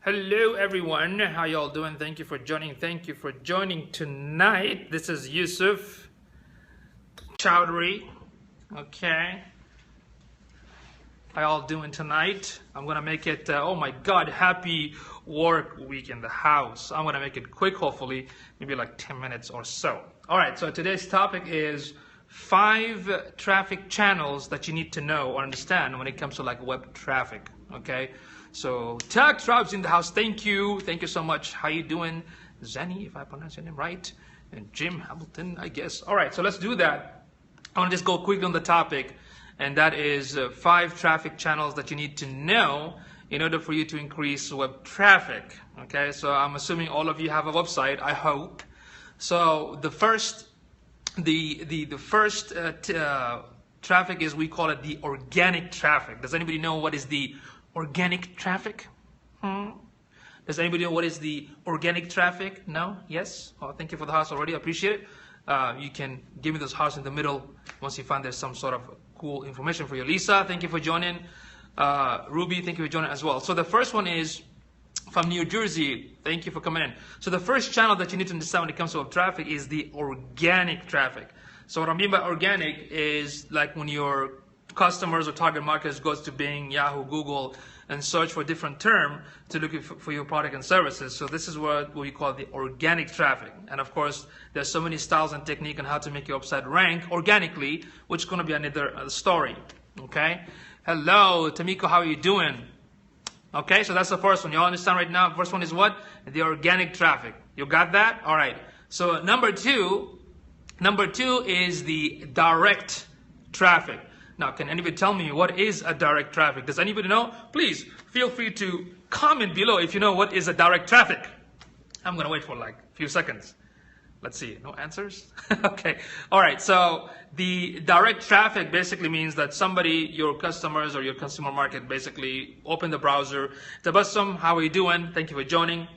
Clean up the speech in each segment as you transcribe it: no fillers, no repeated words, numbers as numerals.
Hello everyone, how y'all doing? Thank you for joining. Thank you for joining tonight. This is Yusufchowdhury. Okay. How y'all doing tonight? I'm gonna make it, oh my god, happy work week in the house. I'm gonna make it quick, hopefully, maybe like 10 minutes or so. Alright, so today's topic is 5 traffic channels that you need to know or understand when it comes to like web traffic. Okay. So Tag Tribes in the house, thank you so much. How you doing? Zenny, if I pronounce your name right, and Jim Hamilton, I guess. All right, so let's do that. I want to just go quickly on the topic, and that is 5 traffic channels that you need to know in order for you to increase web traffic. Okay, so I'm assuming all of you have a website, I hope. So the first traffic is, we call it the organic traffic. Does anybody know what is the organic traffic? Does anybody know what is the organic traffic? No? Yes? Oh, thank you for the hearts already. I appreciate it. You can give me those hearts in the middle once you find there's some sort of cool information for you. Lisa, thank you for joining. Ruby, thank you for joining as well. So the first one is from New Jersey. Thank you for coming in. So the first channel that you need to understand when it comes to web traffic is the organic traffic. So what I mean by organic is like when your customers or target markets goes to Bing, Yahoo, Google, and search for a different term to look for your product and services. So this is what we call the organic traffic. And of course, there's so many styles and technique on how to make your website rank organically, which is going to be another story. Okay. Hello, Tamiko, how are you doing? Okay, so that's the first one. You all understand right now? First one is what? The organic traffic. You got that? All right. So number two is the direct traffic. Now, can anybody tell me what is a direct traffic? Does anybody know? Please feel free to comment below if you know what is a direct traffic. I'm going to wait for like a few seconds. Let's see. No answers? Okay. All right. So the direct traffic basically means that somebody, your customers or your consumer market, basically open the browser. Tabassum, how are you doing? Thank you for joining.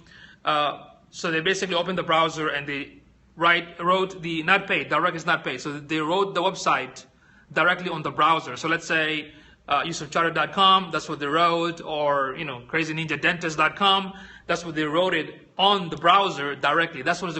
So they basically opened the browser and they wrote the not paid. Direct is not paid. So they wrote the website directly on the browser. So let's say yusufchowdhury.com, that's what they wrote, or crazyninjadentist.com, that's what they wrote it on the browser directly. That's what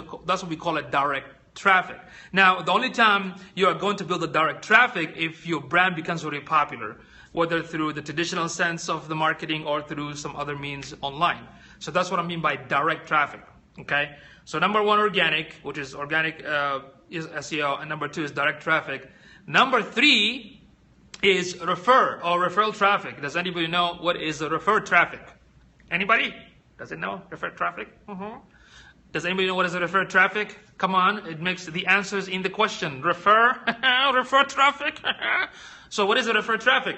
we call it, direct traffic. Now, the only time you are going to build a direct traffic if your brand becomes very popular, whether through the traditional sense of the marketing or through some other means online. So that's what I mean by direct traffic. Okay. So number 1, organic, which is organic is SEO, and number 2 is direct traffic. Number 3 is refer or referral traffic. Does anybody know what is a refer traffic? Anybody? Does it know refer traffic? Does anybody know what is a refer traffic? Come on, it makes the answers in the question. Refer, refer traffic. So what is a refer traffic?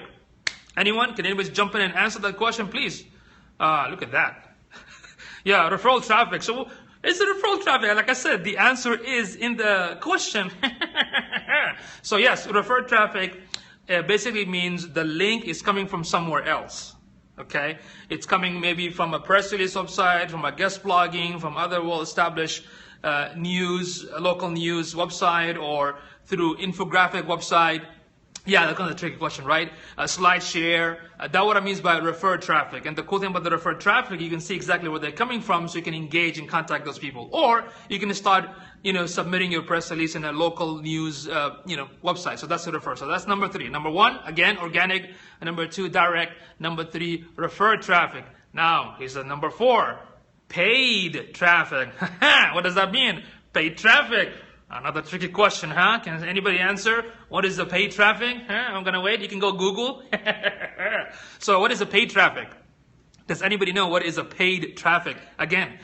Anyone? Can anybody jump in and answer that question, please? Look at that. Yeah, referral traffic. So it's a referral traffic. Like I said, the answer is in the question. So yes, refer traffic basically means the link is coming from somewhere else. Okay, it's coming maybe from a press release website, from a guest blogging, from other well-established news, local news website, or through infographic website. Yeah, that's kind of a tricky question, right? Slide share. That's what I mean by refer traffic. And the cool thing about the refer traffic, you can see exactly where they're coming from, so you can engage and contact those people. Or you can start, submitting your press release in a local news, website. So that's the refer. So that's number 3. Number 1, again, organic. And number 2, direct. Number 3, refer traffic. Now, here's the number 4, paid traffic. What does that mean? Paid traffic. Another tricky question, huh? Can anybody answer? What is the paid traffic? I'm going to wait. You can go Google. So what is the paid traffic? Does anybody know what is a paid traffic? Again,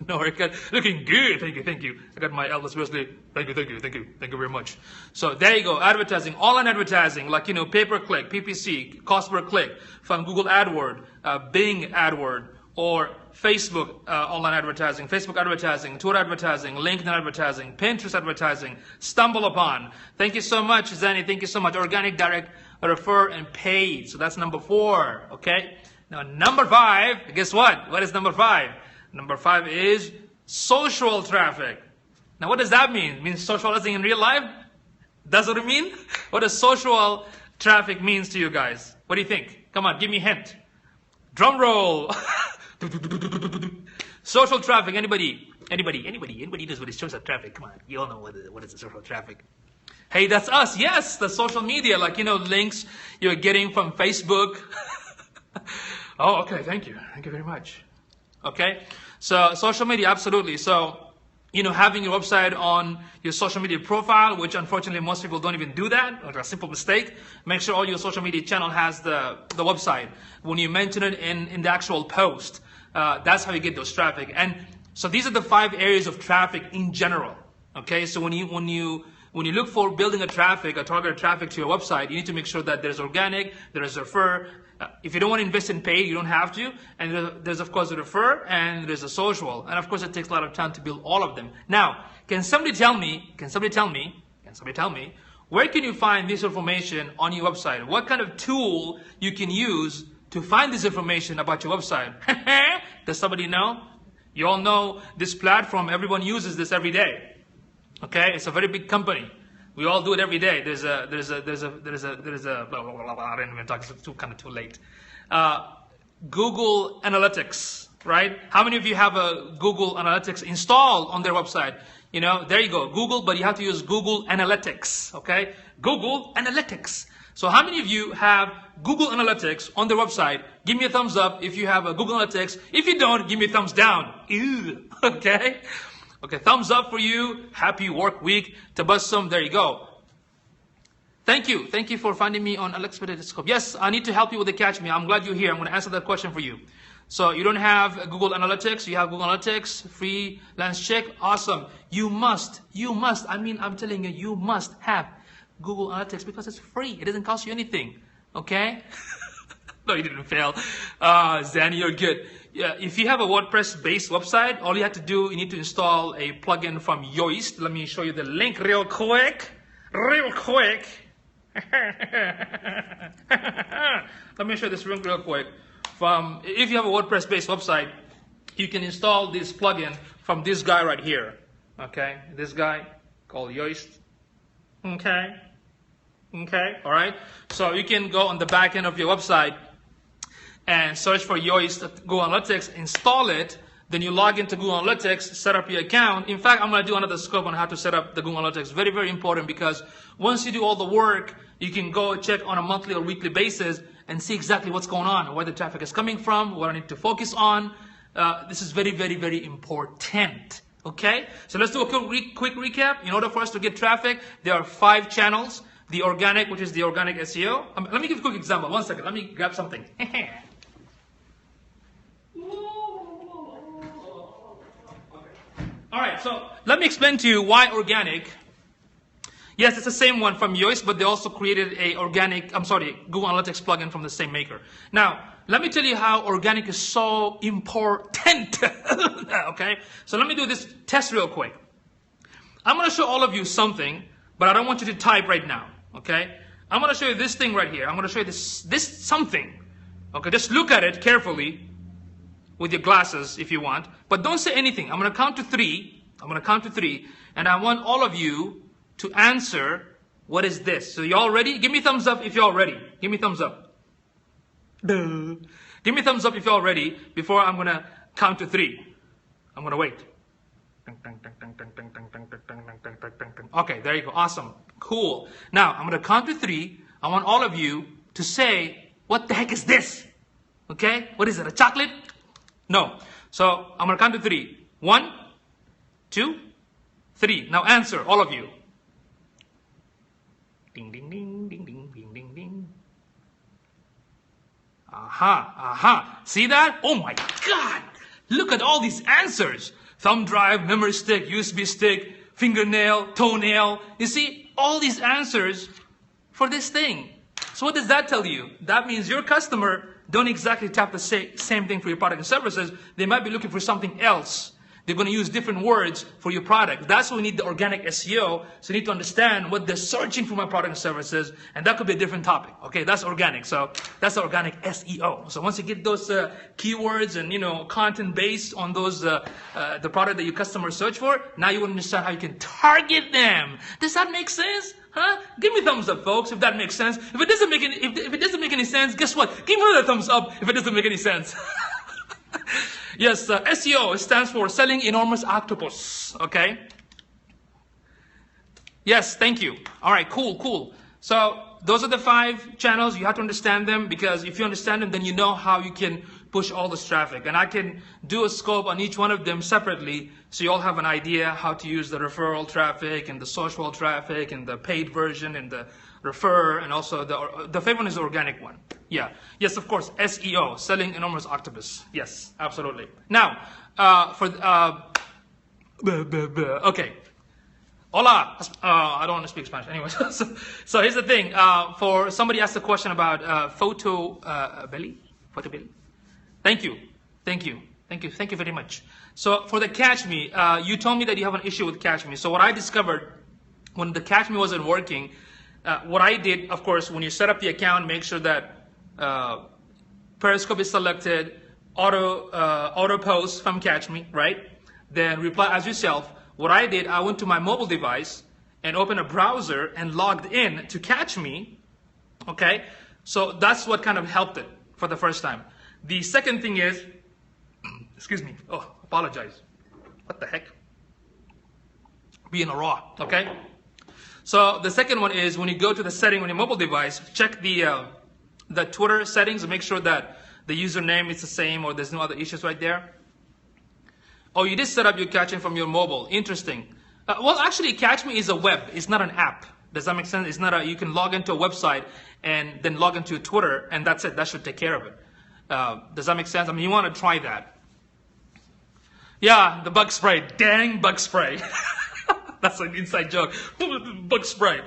no haircut. Looking good. Thank you. I got my Elvis Presley. Thank you very much. So there you go. Advertising, online advertising, like, pay-per-click, PPC, cost per click from Google AdWord, Bing AdWord, or Facebook online advertising, Facebook advertising, Twitter advertising, LinkedIn advertising, Pinterest advertising, stumble upon. Thank you so much, Zanny. Thank you so much. Organic, direct, refer, and paid. So that's number 4. Okay. Now number 5. Guess what? What is number 5? Number 5 is social traffic. Now what does that mean? It means socializing in real life? That's what it mean? What does social traffic means to you guys? What do you think? Come on, give me a hint. Drum roll. Social traffic. Anybody knows what is social traffic? Come on, you all know what is the social traffic. Hey, that's us. Yes, the social media, like, links you're getting from Facebook. Oh, okay, thank you. Thank you very much. Okay, so social media, absolutely. So, having your website on your social media profile, which unfortunately most people don't even do that, or a simple mistake. Make sure all your social media channel has the website. When you mention it in the actual post, that's how you get those traffic. And so these are the 5 areas of traffic in general. Okay, so when you look for building a targeted traffic to your website, you need to make sure that there's organic, there is refer. If you don't want to invest in paid, you don't have to. And there's of course a refer, and there's a social. And of course it takes a lot of time to build all of them. Now, can somebody tell me, where can you find this information on your website? What kind of tool you can use to find this information about your website? Does somebody know? You all know this platform, everyone uses this every day. Okay, it's a very big company. We all do it every day. There's a blah, blah, blah, blah. I didn't even talk, it's kind of too late. Google Analytics, right? How many of you have a Google Analytics installed on their website? There you go, Google, but you have to use Google Analytics, okay? Google Analytics. So how many of you have Google Analytics on their website? Give me a thumbs up if you have a Google Analytics. If you don't, give me a thumbs down. Ew, okay? Okay, thumbs up for you. Happy work week. Tabassum, there you go. Thank you. Thank you for finding me on Unexpected Scope. Yes, I need to help you with the catch me. I'm glad you're here. I'm going to answer that question for you. So you don't have Google Analytics. You have Google Analytics. Freelance check. Awesome. You must. I'm telling you, you must have Google Analytics because it's free. It doesn't cost you anything. Okay? No, you didn't fail. Zanny, you're good. Yeah, if you have a WordPress-based website, all you have to do, you need to install a plugin from Yoast. Let me show you the link real quick. Let me show you this link real quick. If you have a WordPress-based website, you can install this plugin from this guy right here. Okay, this guy called Yoast. Okay, all right. So you can go on the back end of your website and search for Yoast Google Analytics, install it, then you log into Google Analytics, set up your account. In fact, I'm going to do another scope on how to set up the Google Analytics. Very, very important, because once you do all the work, you can go check on a monthly or weekly basis and see exactly what's going on, where the traffic is coming from, what I need to focus on. This is very, very, very important. Okay? So let's do a quick recap. In order for us to get traffic, there are 5 channels. The organic, which is the organic SEO. Let me give a quick example. 1 second. Let me grab something. All right, so let me explain to you why organic. Yes, it's the same one from Yoast, but they also created Google Analytics plugin from the same maker. Now, let me tell you how organic is so important. Okay, so let me do this test real quick. I'm going to show all of you something, but I don't want you to type right now. Okay, I'm going to show you this thing right here. I'm going to show you this something. Okay, just look at it carefully with your glasses if you want, but don't say anything. I'm going to count to 3. And I want all of you to answer, what is this? So you all ready? Give me a thumbs up if you're all ready. Give me a thumbs up. Duh. Give me a thumbs up if you're all ready before I'm going to count to 3. I'm going to wait. Okay, there you go. Awesome. Cool. Now, I'm going to count to 3. I want all of you to say, what the heck is this? Okay? What is it? A chocolate? No. So, I'm going to count to 3. 1, 2, 3. Now answer, all of you. Ding, ding, ding, ding, ding, ding, ding, ding. Aha. See that? Oh my God! Look at all these answers. Thumb drive, memory stick, USB stick, fingernail, toenail. You see, all these answers for this thing. So what does that tell you? That means your customer don't exactly tap the same thing for your product and services. They might be looking for something else. They're going to use different words for your product. That's why we need the organic SEO. So you need to understand what they're searching for my product and services. And that could be a different topic. Okay, that's organic. So that's organic SEO. So once you get those keywords and, content based on those, the product that your customers search for, now you understand how you can target them. Does that make sense? Huh? Give me a thumbs up, folks, if that makes sense. If it doesn't make any, if it doesn't make any sense, guess what? Give me another thumbs up if it doesn't make any sense. Yes, SEO stands for Selling Enormous Octopus. Okay? Yes, thank you. All right, cool. So those are the 5 channels. You have to understand them, because if you understand them, then you know how you can push all this traffic. And I can do a scope on each one of them separately, so you all have an idea how to use the referral traffic and the social traffic and the paid version and the refer, and also the favorite one is the organic one. Yeah. Yes, of course. SEO, Selling Enormous Octopus. Yes, absolutely. Now, okay. Hola. I don't want to speak Spanish anyway. So here's the thing. For somebody asked a question about photo belly. Thank you very much. So for the Catch Me, you told me that you have an issue with Catch Me. So what I discovered when the Catch Me wasn't working, what I did, of course, when you set up the account, make sure that Periscope is selected, auto post from Catch Me, right? Then reply as yourself. What I did, I went to my mobile device and opened a browser and logged in to Catch Me. Okay, so that's what kind of helped it for the first time. The second thing is, excuse me, apologize. What the heck? Being a raw, okay? So the second one is when you go to the setting on your mobile device, check the Twitter settings and make sure that the username is the same or there's no other issues right there. Oh, you did set up your Catch Me from your mobile. Interesting. Well, actually, Catch Me is a web. It's not an app. Does that make sense? It's not you can log into a website and then log into Twitter and that's it. That should take care of it. Does that make sense? I mean, you want to try that. Yeah, the bug spray. Dang bug spray. That's an inside joke. Bug spray.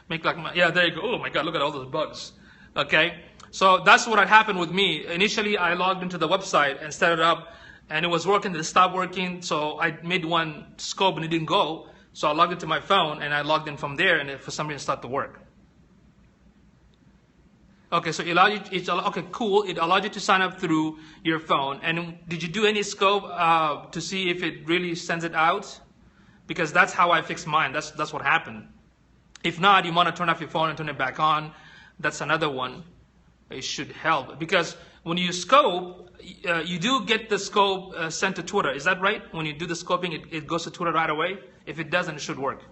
Make like yeah, there you go. Oh my God, look at all those bugs. Okay, so that's what had happened with me. Initially, I logged into the website and set it up, and it was working. Then it stopped working. So I made one scope and it didn't go. So I logged into my phone and I logged in from there, and it for some reason started to work. Okay, so it allowed you. Okay, cool. It allowed you to sign up through your phone. And did you do any scope to see if it really sends it out? Because that's how I fixed mine. That's what happened. If not, you want to turn off your phone and turn it back on. That's another one. It should help. Because when you scope, you do get the scope sent to Twitter. Is that right? When you do the scoping, it goes to Twitter right away. If it doesn't, it should work.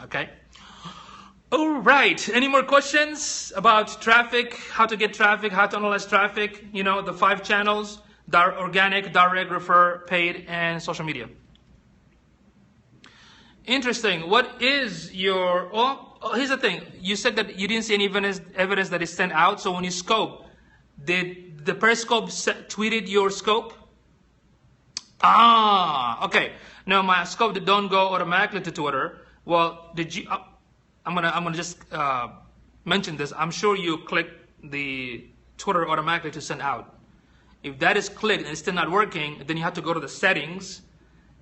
Okay. All right. Any more questions about traffic? How to get traffic? How to analyze traffic? You know, the 5 channels: organic, direct, refer, paid, and social media. Interesting. What is your... Oh, here's the thing. You said that you didn't see any evidence that is sent out. So when you scope, did the Periscope tweeted your scope? Ah, okay. No, my scope don't go automatically to Twitter. Well, did you... I'm gonna just mention this. I'm sure you clicked the Twitter automatically to send out. If that is clicked and it's still not working, then you have to go to the settings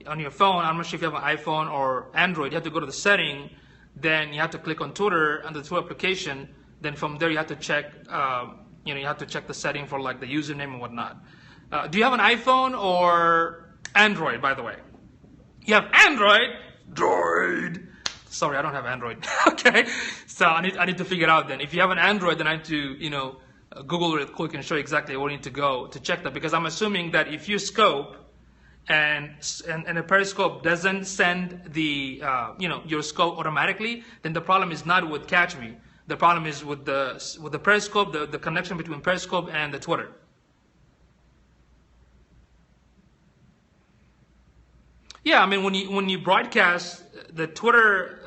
on your phone. I'm not sure if you have an iPhone or Android. You have to go to the setting, then you have to click on Twitter and the Twitter application. Then from there you have to check, you have to check the setting for like the username and whatnot. Do you have an iPhone or Android, by the way? You have Android? Droid. Sorry, I don't have Android. Okay, so I need to figure it out then. If you have an Android, then I have to Google it quick and show you exactly where you need to go to check that, because I'm assuming that if you scope and a Periscope doesn't send the your scope automatically, then the problem is not with Catch Me. The problem is with the Periscope, the connection between Periscope and the Twitter. Yeah, I mean when you broadcast, the Twitter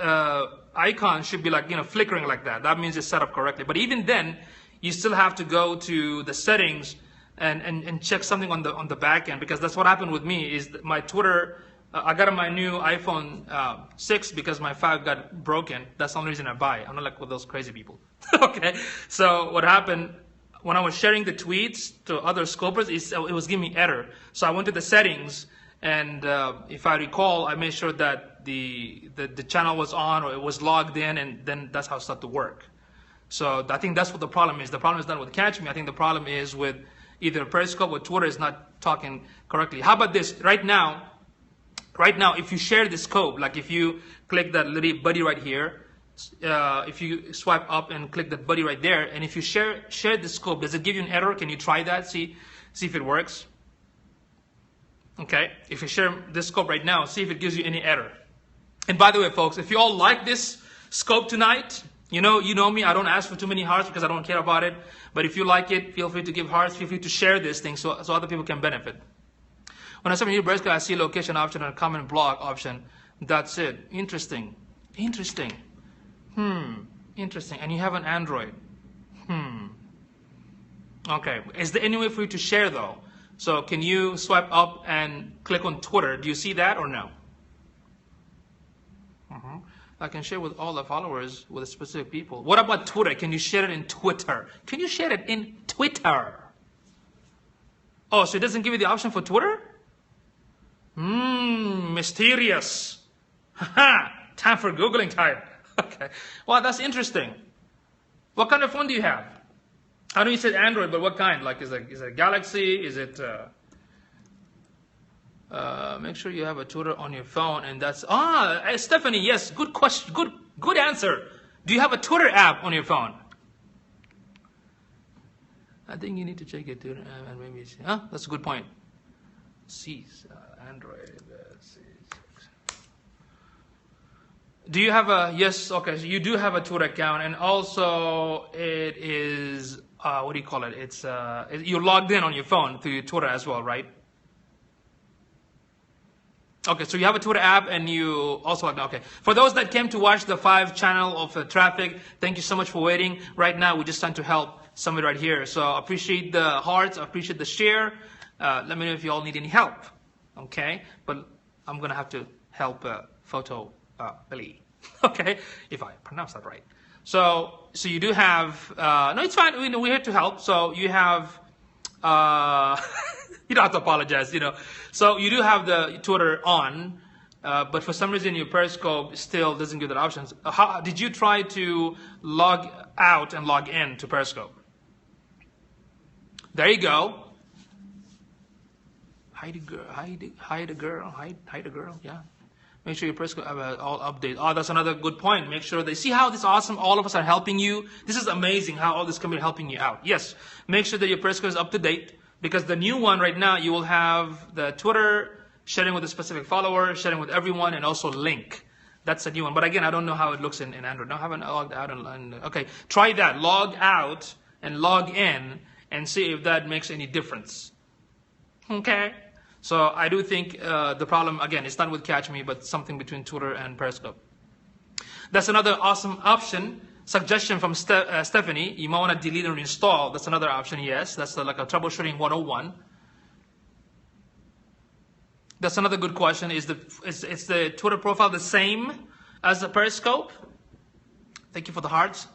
icon should be like flickering like that. That means it's set up correctly. But even then, you still have to go to the settings and check something on the back end, because that's what happened with me. Is my Twitter, I got my new iPhone 6 because my 5 got broken. That's the only reason I buy. I'm not like with those crazy people. Okay, so what happened? when I was sharing the tweets to other scopers, it was giving me error. So I went to the settings, and if I recall, I made sure that the channel was on or it was logged in, and then that's how it started to work. So I think that's what the problem is. The problem is not with Catch Me. I think the problem is with either Periscope or Twitter is not talking correctly. How about this? Right now, if you share the scope, like if you click that little buddy right here, if you swipe up and click that buddy right there, and if you share the scope, does it give you an error? Can you try that? See if it works. Okay, if you share this scope right now, see if it gives you any error. And by the way, folks, if you all like this scope tonight, you know me, I don't ask for too many hearts because I don't care about it. But if you like it, feel free to give hearts, feel free to share this thing so other people can benefit. When I submit Nebraska, I see location option and a comment block option. That's it. Interesting. Interesting. Interesting. And you have an Android. Okay. Is there any way for you to share though? So can you swipe up and click on Twitter? Do you see that or no? I can share with all the followers with specific people. What about Twitter? Can you share it in Twitter? Can you share it in Twitter? Oh, so it doesn't give you the option for Twitter? Mysterious. Time for Googling time. Okay. Well, that's interesting. What kind of phone do you have? I know you said Android, but what kind? Like, is it Galaxy? Is it... make sure you have a Twitter on your phone, and that's... Stephanie, yes, good question. Good answer. Do you have a Twitter app on your phone? I think you need to check your Twitter app and maybe... That's a good point. Android... Do you have a... Yes, okay, so you do have a Twitter account, and also it is... what do you call it? It's... you're logged in on your phone through your Twitter as well, right? Okay, so you have a Twitter app and you also logged in. Okay. For those that came to watch the 5 channel of traffic, thank you so much for waiting. Right now, we're just trying to help somebody right here. So I appreciate the hearts, I appreciate the share. Let me know if you all need any help. Okay? But I'm going to have to help Photo Billy. Okay? If I pronounce that right. So you do have... no, it's fine. We're here to help. So you have... you don't have to apologize, So you do have the Twitter on, but for some reason your Periscope still doesn't give that option. Did you try to log out and log in to Periscope? There you go. Hide a girl, yeah. Make sure your Periscope have all updates. Oh, that's another good point. Make sure they see how this awesome, all of us are helping you. This is amazing how all this can be helping you out. Yes, make sure that your Periscope is up to date. Because the new one right now, you will have the Twitter, sharing with a specific follower, sharing with everyone, and also link. That's a new one. But again, I don't know how it looks in Android. No, I haven't logged out. Okay, try that. Log out and log in and see if that makes any difference. Okay? So I do think the problem, again, it's not with Catch Me, but something between Twitter and Periscope. That's another awesome option. Suggestion from Stephanie, you might want to delete and reinstall. That's another option, yes. That's like a troubleshooting 101. That's another good question. Is the Twitter profile the same as the Periscope? Thank you for the hearts.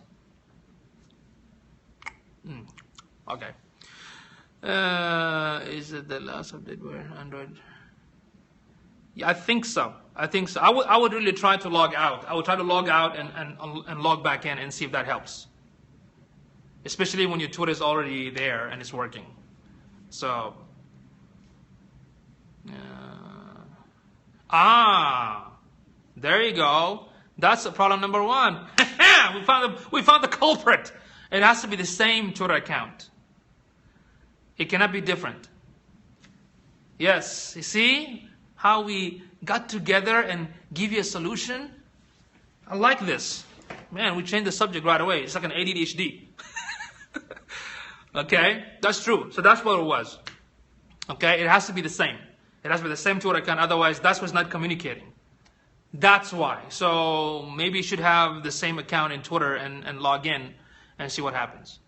Okay. Is it the last update where Android... Yeah, I think so. I would really try to log out. I would try to log out and log back in and see if that helps. Especially when your Twitter is already there and it's working. So, there you go. That's problem number 1. we found the culprit. It has to be the same Twitter account. It cannot be different. Yes, you see how we got together and give you a solution? I like this. Man, we changed the subject right away. It's like an ADHD. Okay, that's true. So that's what it was. Okay, it has to be the same. It has to be the same Twitter account. Otherwise, that's what's not communicating. That's why. So maybe you should have the same account in Twitter and log in and see what happens.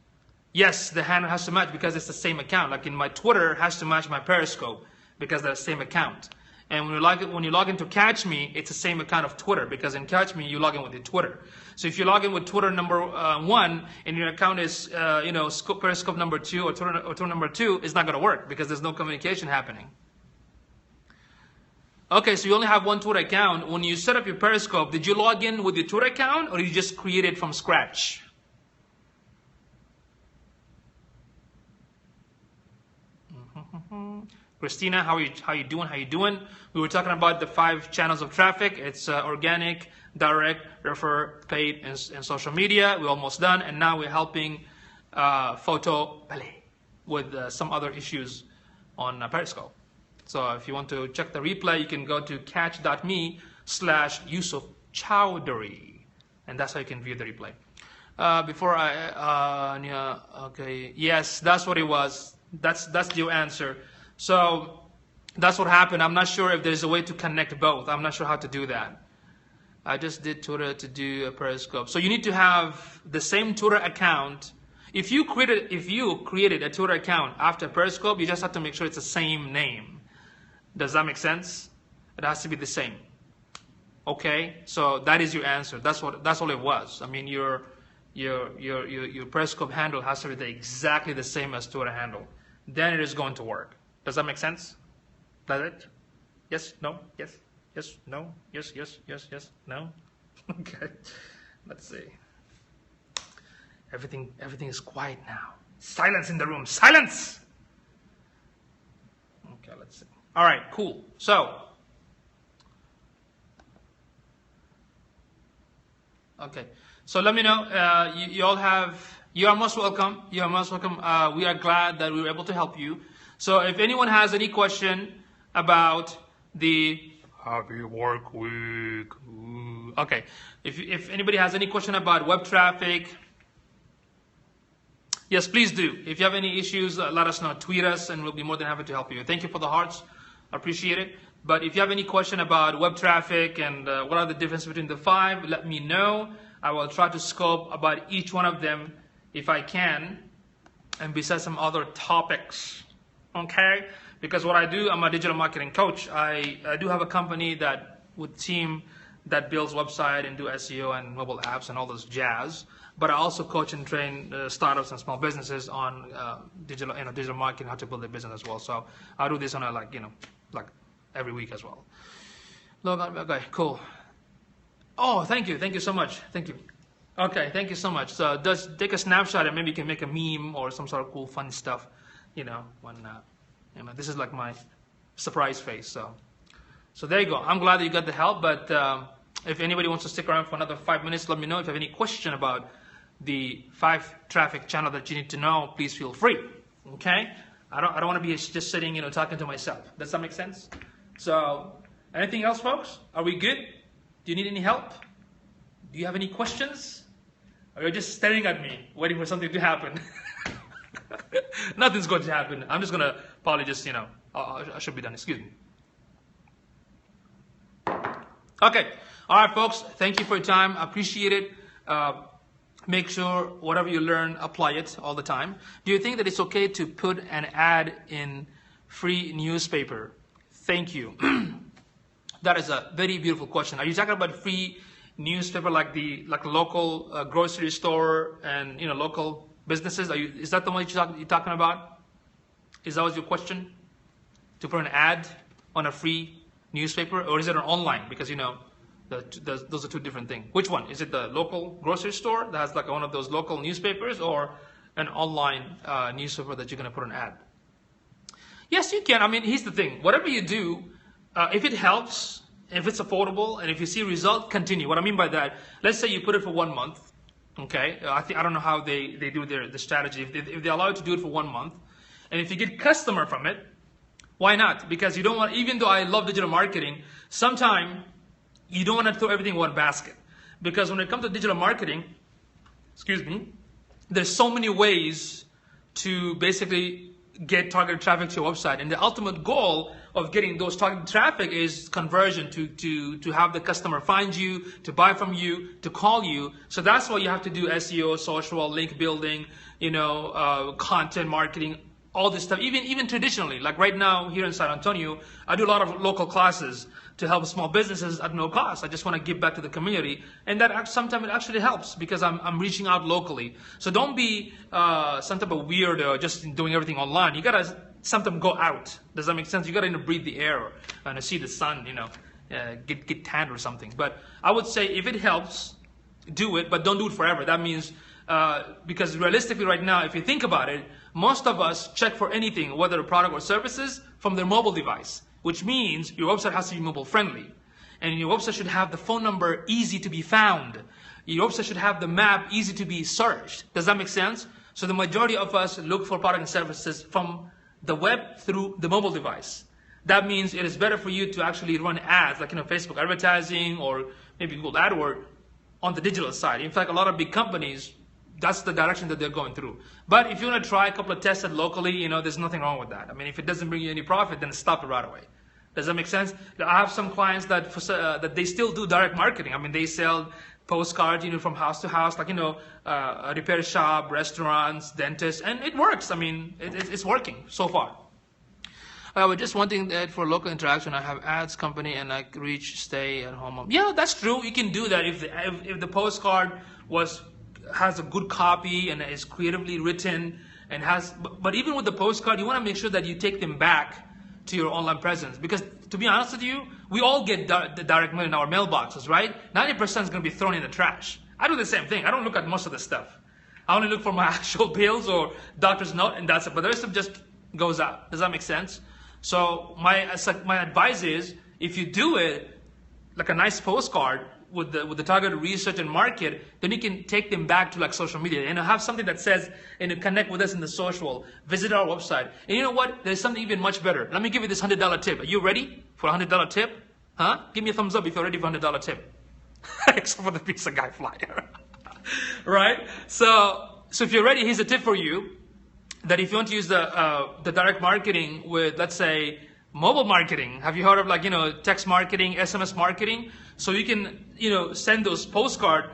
Yes, the handle has to match because it's the same account. Like in my Twitter has to match my Periscope because they're the same account. And when you log into Catch Me, it's the same account of Twitter, because in Catch Me, you log in with your Twitter. So if you log in with Twitter number 1 and your account is, Periscope number 2 or Twitter number 2, it's not going to work because there's no communication happening. Okay, so you only have one Twitter account. When you set up your Periscope, did you log in with your Twitter account or did you just create it from scratch? Christina, how you doing? We were talking about the 5 channels of traffic. It's organic, direct, refer, paid, and social media. We're almost done, and now we're helping Photo Ballet with some other issues on Periscope. So if you want to check the replay, you can go to catch.me/yusufchowdhury, and that's how you can view the replay. Okay, yes, that's what it was. That's your answer. So that's what happened. I'm not sure if there's a way to connect both. I'm not sure how to do that. I just did Twitter to do a Periscope. So you need to have the same Twitter account. If you created a Twitter account after Periscope, you just have to make sure it's the same name. Does that make sense? It has to be the same. Okay? So that is your answer. That's all it was. I mean, your Periscope handle has to be exactly the same as Twitter handle. Then it is going to work. Does that make sense? Does it? Yes? No? Yes? Yes? No? Yes? Yes? Yes? Yes? No? Okay. Let's see. Everything is quiet now. Silence in the room. Silence! Okay, let's see. All right, cool. So, okay. So let me know. You are most welcome. You are most welcome. We are glad that we were able to help you. So if anyone has any question about the happy work week, okay. If anybody has any question about web traffic, yes, please do. If you have any issues, let us know. Tweet us, and we'll be more than happy to help you. Thank you for the hearts. I appreciate it. But if you have any question about web traffic and what are the difference between the 5, let me know. I will try to scope about each one of them if I can, and besides some other topics. Okay? Because what I do, I'm a digital marketing coach. I do have a company with team that builds website and do SEO and mobile apps and all this jazz. But I also coach and train startups and small businesses on digital marketing, how to build their business as well. So I do this on a like every week as well. Okay, cool. Oh, thank you so much. Thank you. Okay, thank you so much. So just take a snapshot and maybe you can make a meme or some sort of cool, fun stuff. This is like my surprise face. So there you go. I'm glad that you got the help. But if anybody wants to stick around for another 5 minutes, let me know. If you have any question about the 5 traffic channel that you need to know, please feel free. Okay? I don't want to be just sitting, talking to myself. Does that make sense? So, anything else, folks? Are we good? Do you need any help? Do you have any questions? Or you're just staring at me, waiting for something to happen? Nothing's going to happen. I'm just going to probably just, I should be done. Excuse me. Okay. All right, folks. Thank you for your time. I appreciate it. Make sure whatever you learn, apply it all the time. Do you think that it's okay to put an ad in free newspaper? Thank you. That is a very beautiful question. Are you talking about free newspaper like local grocery store and local businesses? Is that the one you're talking about? Is that was your question? To put an ad on a free newspaper, or is it an online? Because those are 2 different things. Which one? Is it the local grocery store that has like one of those local newspapers, or an online newspaper that you're going to put an ad? Yes, you can. I mean, here's the thing. Whatever you do, if it helps, if it's affordable, and if you see result, continue. What I mean by that, let's say you put it for 1 month. Okay, I don't know how they do the strategy. If they allow you to do it for 1 month, and if you get customer from it, why not? Because you don't want, even though I love digital marketing, sometimes you don't want to throw everything in one basket. Because when it comes to digital marketing, there's so many ways to basically get targeted traffic to your website. And the ultimate goal of getting those targeted traffic is conversion, to have the customer find you, to buy from you, to call you. So that's why you have to do SEO, social, link building, content marketing, all this stuff, even traditionally, like right now here in San Antonio, I do a lot of local classes to help small businesses at no cost. I just want to give back to the community, and that sometimes it actually helps because I'm reaching out locally. So don't be some type of weirdo just doing everything online. You gotta sometimes go out. Does that make sense? You gotta breathe the air and see the sun. Get tanned or something. But I would say if it helps, do it, but don't do it forever. That means because realistically right now, if you think about it, most of us check for anything, whether a product or services, from their mobile device, which means your website has to be mobile friendly. And your website should have the phone number easy to be found. Your website should have the map easy to be searched. Does that make sense? So the majority of us look for product and services from the web through the mobile device. That means it is better for you to actually run ads, like Facebook advertising or maybe Google AdWords on the digital side. In fact, a lot of big companies, that's the direction that they're going through. But if you want to try a couple of tests locally, there's nothing wrong with that. I mean, if it doesn't bring you any profit, then stop it right away. Does that make sense? I have some clients that they still do direct marketing. I mean, they sell postcards, from house to house, like, a repair shop, restaurants, dentists, and it works. I mean, it's working so far. But just one thing that for local interaction, I have ads company and I reach stay at home. Yeah, that's true. You can do that if the postcard has a good copy and is creatively written and but even with the postcard, you want to make sure that you take them back to your online presence, because to be honest with you, we all get the direct mail in our mailboxes, right? 90% is going to be thrown in the trash. I do the same thing. I don't look at most of the stuff. I only look for my actual bills or doctor's note, and that's it. But the rest of it just goes out. Does that make sense? So my advice is, if you do it like a nice postcard with the targeted research and market, then you can take them back to like social media and have something that says, and connect with us in the social, visit our website. And you know what? There's something even much better. Let me give you this $100 tip. Are you ready for a $100 tip? Huh? Give me a thumbs up if you're ready for a $100 tip. Except for the pizza guy flyer. Right? So if you're ready, here's a tip for you. That if you want to use the direct marketing with, let's say, mobile marketing. Have you heard of text marketing, SMS marketing? So you can, send those postcard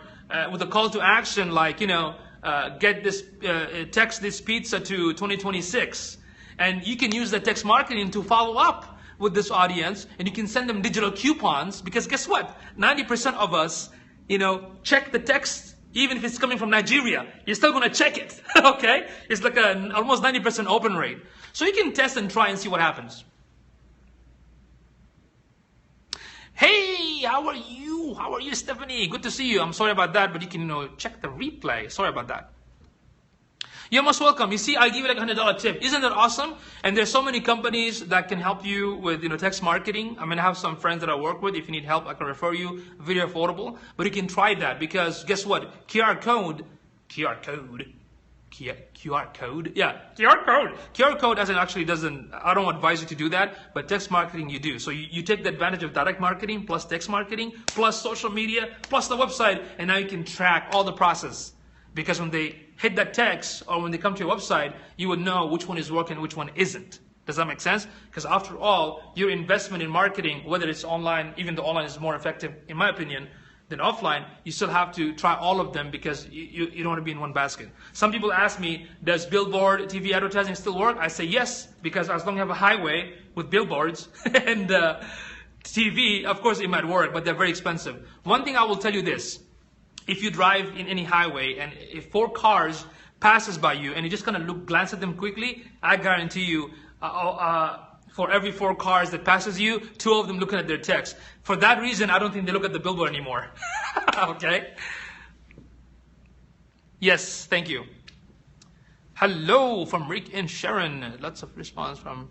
with a call to action like, get this, text this pizza to 2026. And you can use the text marketing to follow up with this audience, and you can send them digital coupons, because guess what? 90% of us, check the text. Even if it's coming from Nigeria, you're still going to check it, okay? It's like an almost 90% open rate. So you can test and try and see what happens. Hey, how are you? How are you, Stephanie? Good to see you. I'm sorry about that, but you can, check the replay. Sorry about that. You're most welcome. You see, I'll give you like a $100 tip. Isn't that awesome? And there's so many companies that can help you with, text marketing. I have some friends that I work with. If you need help, I can refer you. Very affordable. But you can try that, because guess what? QR code doesn't, I don't advise you to do that, but text marketing you do. So you take the advantage of direct marketing plus text marketing plus social media plus the website, and now you can track all the process. Because when they hit that text or when they come to your website, you would know which one is working and which one isn't. Does that make sense? Because after all, your investment in marketing, whether it's online, even though online is more effective, in my opinion, than offline, you still have to try all of them, because you don't want to be in one basket. Some people ask me, does billboard TV advertising still work? I say yes, because as long as you have a highway with billboards and TV, of course it might work, but they're very expensive. One thing I will tell you this. If you drive in any highway and if 4 cars passes by you and you just kind of glance at them quickly, I guarantee you, for every 4 cars that passes you, 2 of them looking at their text. For that reason, I don't think they look at the billboard anymore. Okay? Yes, thank you. Hello from Rick and Sharon. Lots of response from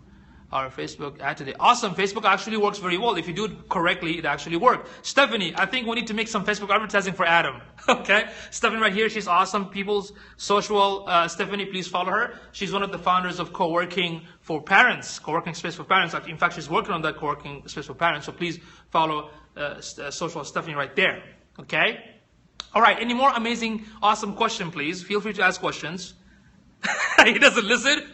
our Facebook ad today. Awesome. Facebook actually works very well. If you do it correctly, it actually works. Stephanie, I think we need to make some Facebook advertising for Adam. Okay? Stephanie right here, she's awesome. People's Social. Stephanie, please follow her. She's one of the founders of Co-working for Parents, Co-working Space for Parents. In fact, she's working on that Co-working Space for Parents. So please follow Social Stephanie right there. Okay? All right. Any more amazing, awesome question, please? Feel free to ask questions. He doesn't listen.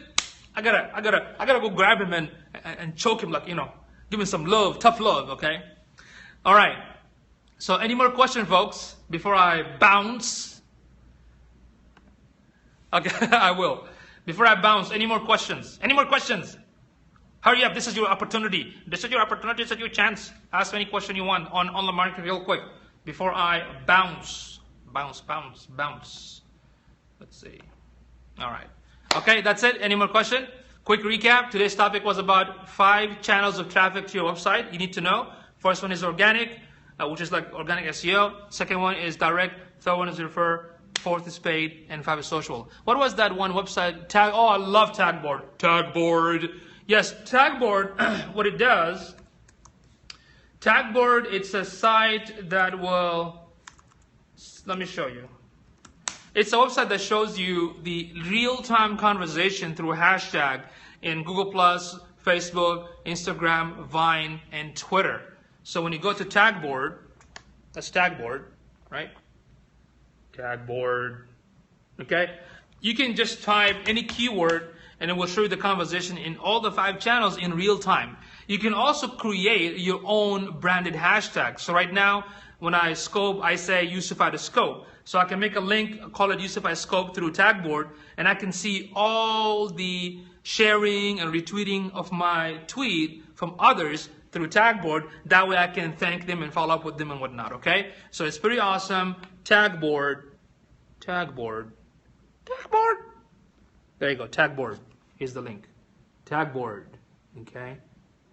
I gotta go grab him and choke him, like, give him some love, tough love, okay? All right. So any more questions, folks, before I bounce? Okay, I will. Before I bounce, any more questions? Any more questions? Hurry up, this is your opportunity. This is your opportunity, this is your chance. Ask any question you want on online marketing real quick before I bounce. Bounce. Let's see. All right. Okay, that's it. Any more question? Quick recap. Today's topic was about 5 channels of traffic to your website you need to know. First one is organic, which is like organic SEO. Second one is direct. Third one is refer. Fourth is paid. And 5 is social. What was that one website? Tag. Oh, I love Tagboard. Tagboard. Yes, Tagboard, what it does, Tagboard, it's a site that will, let me show you. It's a website that shows you the real-time conversation through hashtag in Google+, Facebook, Instagram, Vine, and Twitter. So when you go to Tagboard, that's Tagboard, right? Tagboard, okay? You can just type any keyword and it will show you the conversation in all the 5 channels in real time. You can also create your own branded hashtag. So right now, when I scope, I say Yusufy the Scope. So I can make a link, call it Yusufy Scope through Tagboard, and I can see all the sharing and retweeting of my tweet from others through Tagboard. That way I can thank them and follow up with them and whatnot, okay? So it's pretty awesome. Tagboard. There you go, Tagboard. Here's the link. Tagboard, okay?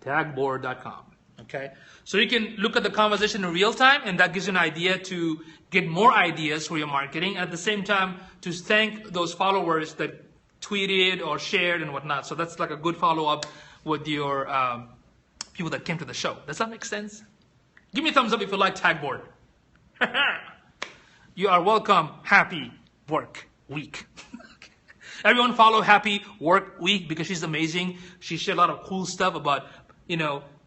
Tagboard.com, okay? So you can look at the conversation in real time, and that gives you an idea to get more ideas for your marketing, and at the same time to thank those followers that tweeted or shared and whatnot. So that's like a good follow-up with your people that came to the show. Does that make sense? Give me a thumbs up if you like Tagboard. You are welcome. Happy work week. Everyone follow Happy Work Week because she's amazing. She shared a lot of cool stuff about,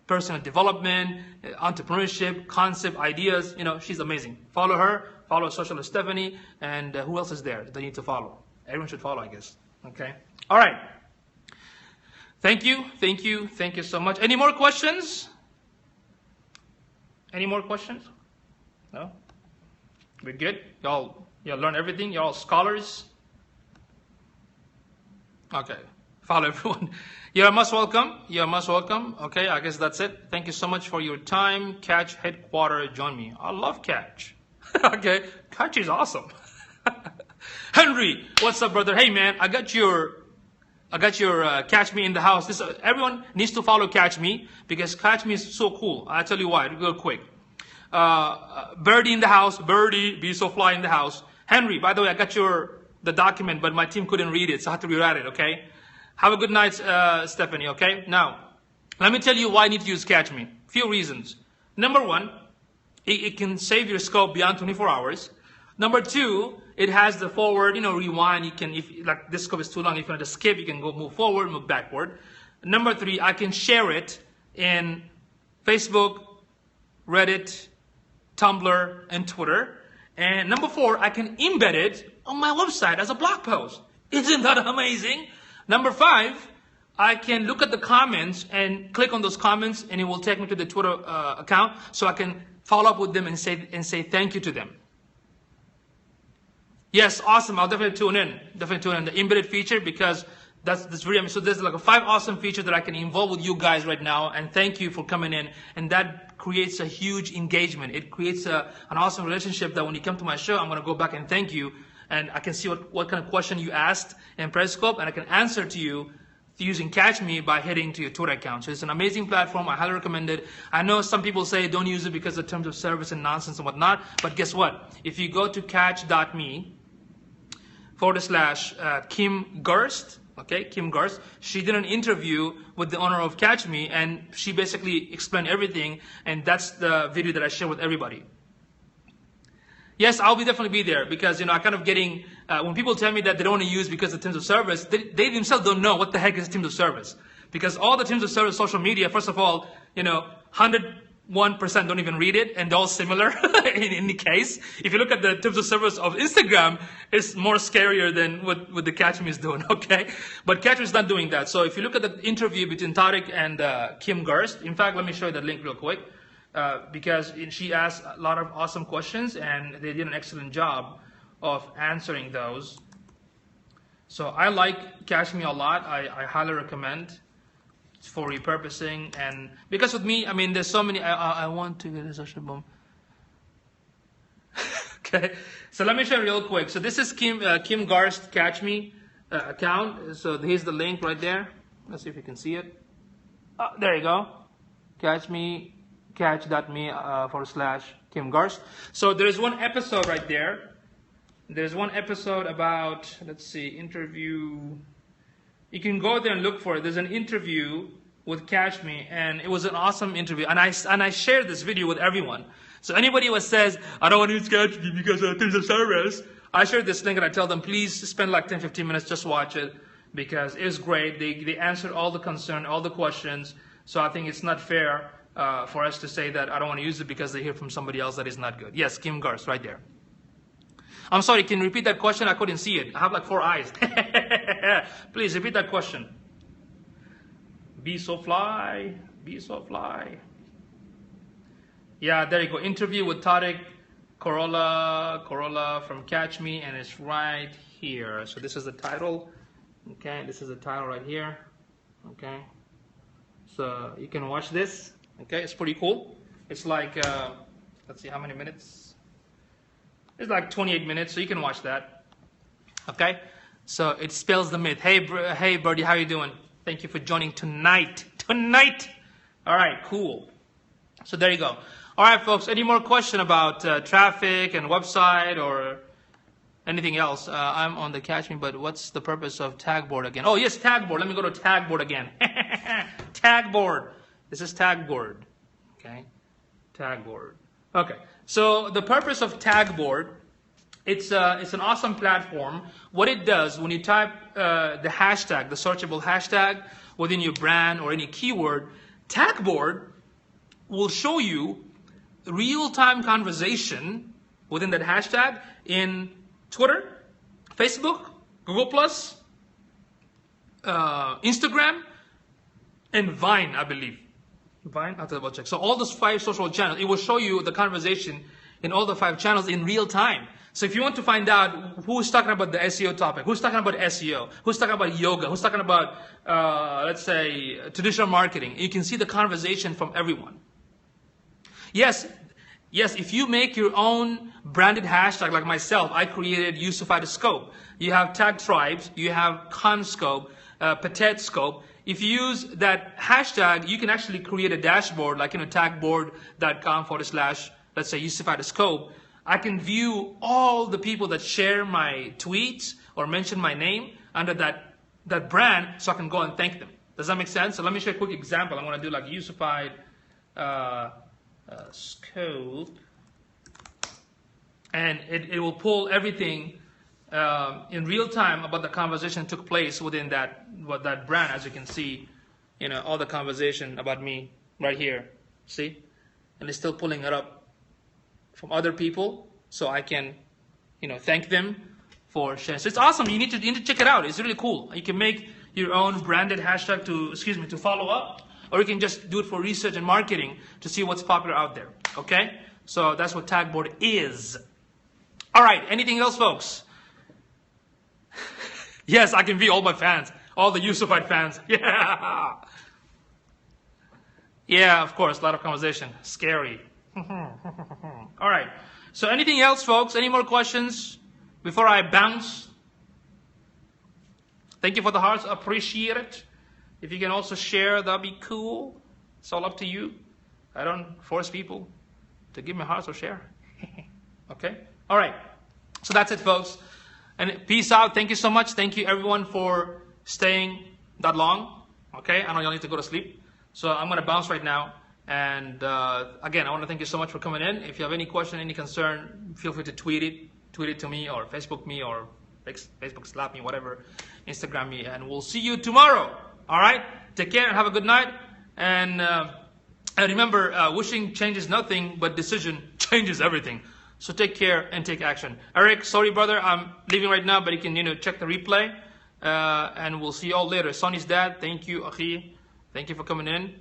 personal development, entrepreneurship, concept, ideas. She's amazing. Follow her. Follow Socialist Stephanie. And who else is there that they need to follow? Everyone should follow, I guess. Okay. All right. Thank you so much. Any more questions? Any more questions? No? We're good? Y'all learn everything? You're all scholars? Okay. Follow everyone. You're most welcome. Okay, I guess that's it. Thank you so much for your time. Catch Headquarter, join me. I love Catch. Okay. Catch is awesome. Henry, what's up, brother? Hey, man, I got your Catch Me in the house. Everyone needs to follow Catch Me because Catch Me is so cool. I'll tell you why, real quick. Birdie in the house. Birdie, be so fly in the house. Henry, by the way, I got the document, but my team couldn't read it, so I had to rewrite it, okay? Have a good night, Stephanie, okay? Now, let me tell you why I need to use Catch Me. Few reasons. Number 1, it can save your scope beyond 24 hours. Number 2, it has the forward, rewind. You can, if like this scope is too long, if you want to skip, you can move forward, move backward. Number 3, I can share it in Facebook, Reddit, Tumblr, and Twitter. And number 4, I can embed it on my website as a blog post. Isn't that amazing? Number 5, I can look at the comments and click on those comments, and it will take me to the Twitter account, so I can follow up with them and say thank you to them. Yes, awesome. I'll definitely tune in. The embedded feature, because that's really amazing. So there's like 5 awesome features that I can involve with you guys right now, and thank you for coming in. And that creates a huge engagement. It creates an awesome relationship that when you come to my show, I'm going to go back and thank you. And I can see what kind of question you asked in Periscope, and I can answer to you using Catch Me by heading to your Twitter account. So it's an amazing platform. I highly recommend it. I know some people say don't use it because of terms of service and nonsense and whatnot, but guess what? If you go to catch.me/Kim Gerst, okay, Kim Gerst, she did an interview with the owner of Catch Me, and she basically explained everything, and that's the video that I share with everybody. Yes, I'll definitely be there because, I kind of getting, when people tell me that they don't want to use because of terms of service, they themselves don't know what the heck is terms of service. Because all the terms of service social media, first of all, 101% don't even read it, and they're all similar in any case. If you look at the terms of service of Instagram, it's more scarier than what the Catch Me is doing, okay? But Catch Me is not doing that. So if you look at the interview between Tariq and Kim Gerst, in fact, let me show you that link real quick. Because she asked a lot of awesome questions, and they did an excellent job of answering those. So I like Catch Me a lot. I highly recommend for repurposing, and because with me, I mean, there's so many. I want to get a social boom. Okay, so let me show you real quick. So this is Kim Garst Catch Me account. So here's the link right there. Let's see if you can see it. There you go. Catch.me / Kim Garst. So there's one episode right there. There's one episode about, let's see, interview. You can go there and look for it. There's an interview with Catch Me, and it was an awesome interview. And I shared this video with everyone. So anybody who says, I don't want to use Catch Me because there's a service, I shared this link and I tell them, please spend like 10-15 minutes, just watch it, because it was great. They answered all the concern, all the questions. So I think it's not fair for us to say that I don't want to use it because they hear from somebody else that is not good. Yes, Kim Garst, right there. I'm sorry, can you repeat that question? I couldn't see it. I have like 4 eyes. Please repeat that question. Be so fly. Be so fly. Yeah, there you go. Interview with Tariq Corolla from Catch Me, and it's right here. So this is the title. Okay, this is the title right here. Okay. So you can watch this. Okay, it's pretty cool. It's like, let's see how many minutes. It's like 28 minutes, so you can watch that. Okay, so it spells the myth. Hey, Birdie, how you doing? Thank you for joining tonight. All right, cool. So there you go. All right, folks. Any more question about traffic and website or anything else? I'm on the Catch Me, but what's the purpose of Tagboard again? Oh yes, Tagboard. Let me go to Tagboard again. Tagboard. This is Tagboard. Okay, Tagboard. Okay. So the purpose of Tagboard, it's an awesome platform. What it does, when you type the hashtag, the searchable hashtag within your brand or any keyword, Tagboard will show you real-time conversation within that hashtag in Twitter, Facebook, Google+, Instagram, and Vine, I believe. Vine, I'll double check. So all those 5 social channels, it will show you the conversation in all the 5 channels in real time. So if you want to find out who's talking about the SEO topic, who's talking about SEO, who's talking about yoga, who's talking about, let's say, traditional marketing, you can see the conversation from everyone. Yes, if you make your own branded hashtag like myself, I created yusufchowdhury. You have Tag Tribes, you have Conscope, Petetscope. If you use that hashtag, you can actually create a dashboard like, tagboard.com / let's say yusufchowdhury. I can view all the people that share my tweets or mention my name under that brand, so I can go and thank them. Does that make sense? So let me show you a quick example. I'm going to do like yusufchowdhury, and it will pull everything in real time about the conversation that took place within that brand. As you can see, all the conversation about me right here. See, and it's still pulling it up from other people, so I can, thank them for sharing. So it's awesome. You need to check it out. It's really cool. You can make your own branded hashtag to follow up, or you can just do it for research and marketing to see what's popular out there. Okay, so that's what Tagboard is. All right. Anything else, folks? Yes, I can view all my fans, all the Yusufite fans. Yeah. Yeah, of course, a lot of conversation. Scary. All right. So anything else, folks? Any more questions before I bounce? Thank you for the hearts. Appreciate it. If you can also share, that'd be cool. It's all up to you. I don't force people to give me hearts or share. Okay? All right. So that's it, folks. And peace out. Thank you so much. Thank you, everyone, for staying that long. Okay? I know y'all need to go to sleep. So I'm going to bounce right now. And again, I want to thank you so much for coming in. If you have any question, any concern, feel free to tweet it to me, or Facebook me, or Facebook slap me, whatever, Instagram me, and we'll see you tomorrow. All right? Take care and have a good night. And remember, wishing changes nothing, but decision changes everything. So take care and take action. Eric, sorry, brother, I'm leaving right now, but you can check the replay, and we'll see you all later. Sonny's dad, thank you, Akhi. Thank you for coming in.